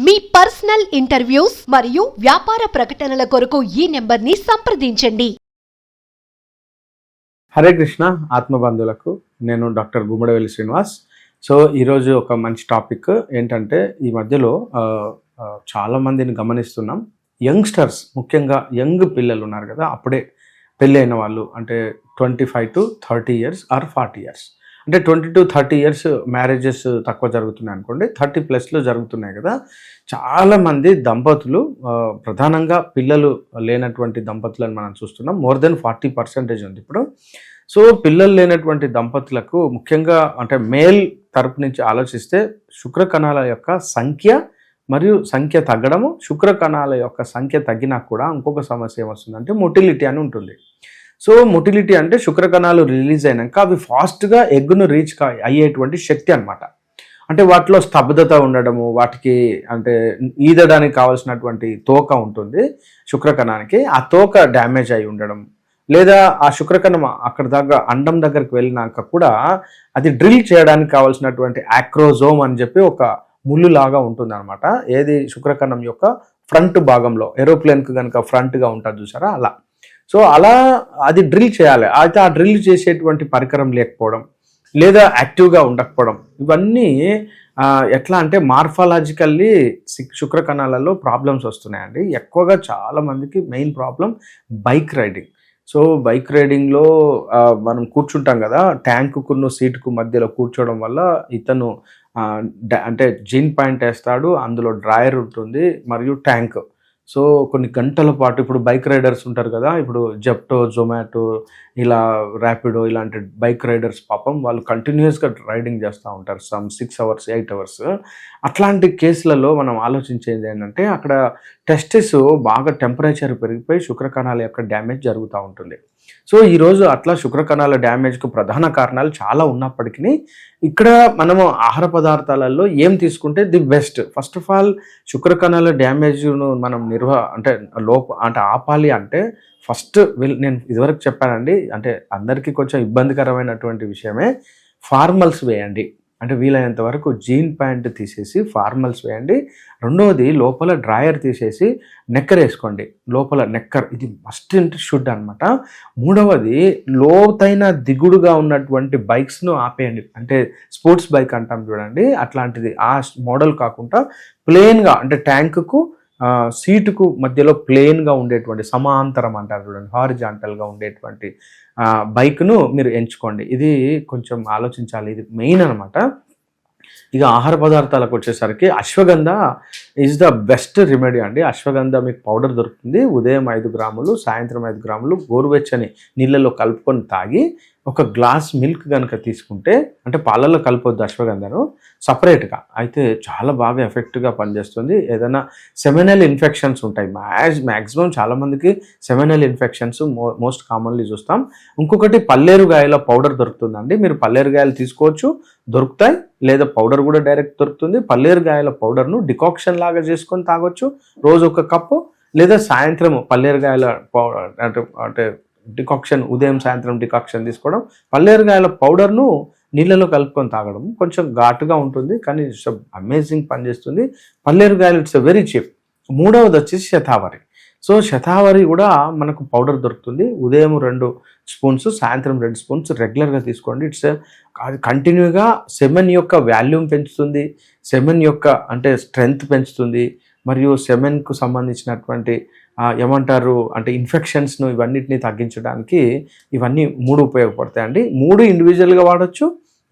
మీ personal interviews మరియు వ్యాపార ప్రకటనల కొరకు ఈ నెంబర్ని సంప్రదించండి. హరే కృష్ణ ఆత్మబంధువులకు నేను డాక్టర్ గుమ్మడవెల్లి శ్రీనివాస్. సో ఈరోజు ఒక మంచి టాపిక్ ఏంటంటే, ఈ మధ్యలో చాలా మందిని గమనిస్తున్నాం. యంగ్స్టర్స్, ముఖ్యంగా యంగ్ పిల్లలు ఉన్నారు కదా, అప్పుడే పెళ్ళి అయిన వాళ్ళు, అంటే 25 to 30 years ఆర్ 40 years. అంటే 20 to 30 years మ్యారేజెస్ తక్కువ జరుగుతున్నాయి అనుకోండి, 30+లో జరుగుతున్నాయి కదా. చాలామంది దంపతులు, ప్రధానంగా పిల్లలు లేనటువంటి దంపతులను మనం చూస్తున్నాం. మోర్ దెన్ 40% ఉంది ఇప్పుడు. సో పిల్లలు లేనటువంటి దంపతులకు ముఖ్యంగా, అంటే మేల్ తరపు నుంచి ఆలోచిస్తే, శుక్రకణాల యొక్క సంఖ్య మరియు సంఖ్య తగ్గడము, శుక్రకణాల యొక్క సంఖ్య తగ్గినా కూడా ఇంకొక సమస్య ఏమొస్తుందంటే మొటిలిటీ అని ఉంటుంది. సో మొటిలిటీ అంటే శుక్రకణాలు రిలీజ్ అయినాక అవి ఫాస్ట్గా ఎగ్గును రీచ్ అయ్యేటువంటి శక్తి అనమాట. అంటే వాటిలో స్తబ్దత ఉండడము, వాటికి అంటే ఈదడానికి కావాల్సినటువంటి తోక ఉంటుంది శుక్రకణానికి, ఆ తోక డ్యామేజ్ అయి ఉండడం, లేదా ఆ శుక్రకణం అక్కడ దాకా అండం దగ్గరికి వెళ్ళినాక కూడా అది డ్రిల్ చేయడానికి కావాల్సినటువంటి ఆక్రోజోమ్ అని చెప్పి ఒక ముళ్ళు లాగా ఉంటుంది అనమాట. ఏది శుక్రకణం యొక్క ఫ్రంట్ భాగంలో, ఏరోప్లేన్కి కనుక ఫ్రంట్గా ఉంటుంది చూసారా, అలా. సో అలా అది డ్రిల్ చేయాలి. అయితే ఆ డ్రిల్ చేసేటువంటి పరికరం లేకపోవడం, లేదా యాక్టివ్గా ఉండకపోవడం, ఇవన్నీ ఎట్లా అంటే మార్ఫాలజికల్లీ శుక్రకణాలలో ప్రాబ్లమ్స్ వస్తున్నాయండి. ఎక్కువగా చాలామందికి main problem bike riding. So bike రైడింగ్లో మనం కూర్చుంటాం కదా, ట్యాంకుకును సీటుకు మధ్యలో కూర్చోవడం వల్ల ఇతను అంటే జీన్ పాయింట్ వేస్తాడు, అందులో డ్రాయర్ ఉంటుంది మరియు ట్యాంక్. సో కొన్ని గంటల పాటు, ఇప్పుడు బైక్ రైడర్స్ ఉంటారు కదా, ఇప్పుడు జెప్టో, జొమాటో, ఇలా ర్యాపిడో, ఇలాంటి బైక్ రైడర్స్ పాపం వాళ్ళు కంటిన్యూస్గా రైడింగ్ చేస్తూ ఉంటారు, 6 hours 8 hours. అట్లాంటి కేసులలో మనం ఆలోచించేది ఏంటంటే, అక్కడ టెస్టిస్ బాగా టెంపరేచర్ పెరిగిపోయి శుక్రకణాల యొక్క డ్యామేజ్ జరుగుతూ ఉంటుంది. సో ఈరోజు అట్లా శుక్రకణాల డ్యామేజ్కు ప్రధాన కారణాలు చాలా ఉన్నప్పటికీ, ఇక్కడ మనము ఆహార పదార్థాలలో ఏం తీసుకుంటే the best. First of all, శుక్రకణాల డ్యామేజ్ను మనం అంటే ఆపాలి అంటే ఫస్ట్ నేను ఇదివరకు చెప్పానండి, అంటే అందరికీ కొంచెం ఇబ్బందికరమైనటువంటి విషయమే, ఫార్మల్స్ వేయండి. అంటే వీలైనంత వరకు జీన్ ప్యాంట్ తీసేసి ఫార్మల్స్ వేయండి. రెండవది, లోపల డ్రాయర్ తీసేసి నెక్కర్ వేసుకోండి, లోపల నెక్కర్, ఇది మస్ట్ అండ్ షుడ్ అనమాట. మూడవది, లోతైన దిగుడుగా ఉన్నటువంటి బైక్స్ను ఆపేయండి. అంటే స్పోర్ట్స్ బైక్ అంటాం చూడండి, అట్లాంటిది ఆ మోడల్ కాకుండా ప్లెయిన్గా, అంటే ట్యాంకుకు సీటుకు మధ్యలో ప్లెయిన్గా ఉండేటువంటి, సమాంతరం అంటారు చూడండి, హారిజాంటల్గా ఉండేటువంటి బైక్ను మీరు ఎంచుకోండి. ఇది కొంచెం ఆలోచించాలి, ఇది మెయిన్ అనమాట. ఇక ఆహార పదార్థాలకు వచ్చేసరికి ashwagandha is the best remedy అండి. అశ్వగంధ మీకు పౌడర్ దొరుకుతుంది. ఉదయం 5 గ్రాములు, సాయంత్రం 5 గ్రాములు గోరువెచ్చని నీళ్ళలో కలుపుకొని తాగి, ఒక గ్లాస్ మిల్క్ కనుక తీసుకుంటే, అంటే పాలల్లో కలపొద్దు అశ్వగంధను, సపరేట్గా అయితే చాలా బాగా ఎఫెక్టివ్గా పనిచేస్తుంది. ఏదైనా సెమినల్ ఇన్ఫెక్షన్స్ ఉంటాయి, మ్యాక్సిమం చాలామందికి సెమినల్ ఇన్ఫెక్షన్స్ మోస్ట్ కామన్లీ చూస్తాం. ఇంకొకటి, పల్లేరుగాయల పౌడర్ దొరుకుతుందండి. మీరు పల్లేరుగాయలు తీసుకోవచ్చు, దొరుకుతాయి, లేదా పౌడర్ కూడా డైరెక్ట్ దొరుకుతుంది. పల్లేరుగాయల పౌడర్ను డికాక్షన్ లాగా చేసుకొని తాగొచ్చు, రోజు 1 కప్పు, లేదా సాయంత్రం పల్లేరుగాయల పౌడర్ అంటే డికాక్షన్, ఉదయం సాయంత్రం డికాక్షన్ తీసుకోవడం, పల్లేరుగాయల పౌడర్ను నీళ్ళలో కలుపుకొని తాగడం. కొంచెం ఘాటుగా ఉంటుంది కానీ ఇట్స్ అమేజింగ్ పనిచేస్తుంది. పల్లేరుగాయలు ఇట్స్ వెరీ చీప్. మూడవది వచ్చేసి శతావరి. సో శతావరి కూడా మనకు పౌడర్ దొరుకుతుంది. ఉదయం 2 స్పూన్స్, సాయంత్రం 2 స్పూన్స్ రెగ్యులర్గా తీసుకోండి. ఇట్స్ కంటిన్యూగా సెమెన్ యొక్క వాల్యూమ్ పెంచుతుంది, సెమెన్ యొక్క అంటే స్ట్రెంగ్త్ పెంచుతుంది, మరియు సెమెన్కు సంబంధించినటువంటి ఏమంటారు అంటే ఇన్ఫెక్షన్స్ను ఇవన్నిటిని తగ్గించడానికి ఇవన్నీ 3 ఉపయోగపడతాయండి. 3 ఇండివిజువల్గా వాడచ్చు,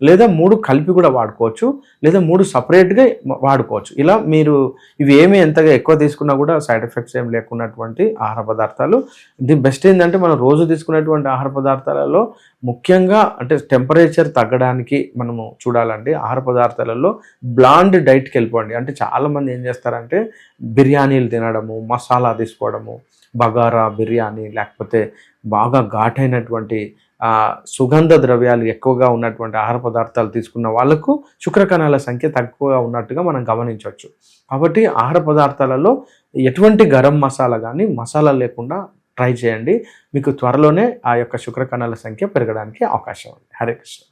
లేదా 3 కలిపి కూడా వాడుకోవచ్చు, లేదా 3 సపరేట్గా వాడుకోవచ్చు. ఇలా మీరు ఇవి ఏమి ఎంతగా ఎక్కువ తీసుకున్నా కూడా సైడ్ ఎఫెక్ట్స్ ఏం లేకున్నటువంటి ఆహార పదార్థాలు. ది బెస్ట్ ఏంటంటే, మనం రోజు తీసుకునేటువంటి ఆహార పదార్థాలలో ముఖ్యంగా అంటే టెంపరేచర్ తగ్గడానికి మనము చూడాలండి. ఆహార పదార్థాలలో బ్లాండ్ డైట్కి వెళ్ళిపోండి. అంటే చాలామంది ఏం చేస్తారంటే, బిర్యానీలు తినడము, మసాలా తీసుకోవడము, బగారా బిర్యానీ, లేకపోతే బాగా ఘాటైనటువంటి సుగంధ ద్రవ్యాలు ఎక్కువగా ఉన్నటువంటి ఆహార పదార్థాలు తీసుకున్న వాళ్ళకు శుక్రకణాల సంఖ్య తక్కువగా ఉన్నట్టుగా మనం గమనించవచ్చు. కాబట్టి ఆహార పదార్థాలలో ఎటువంటి గరం మసాలా కానీ మసాలా లేకుండా ట్రై చేయండి. మీకు త్వరలోనే ఆ యొక్క శుక్రకణాల సంఖ్య పెరగడానికి అవకాశం ఉంది. హరే కృష్ణ.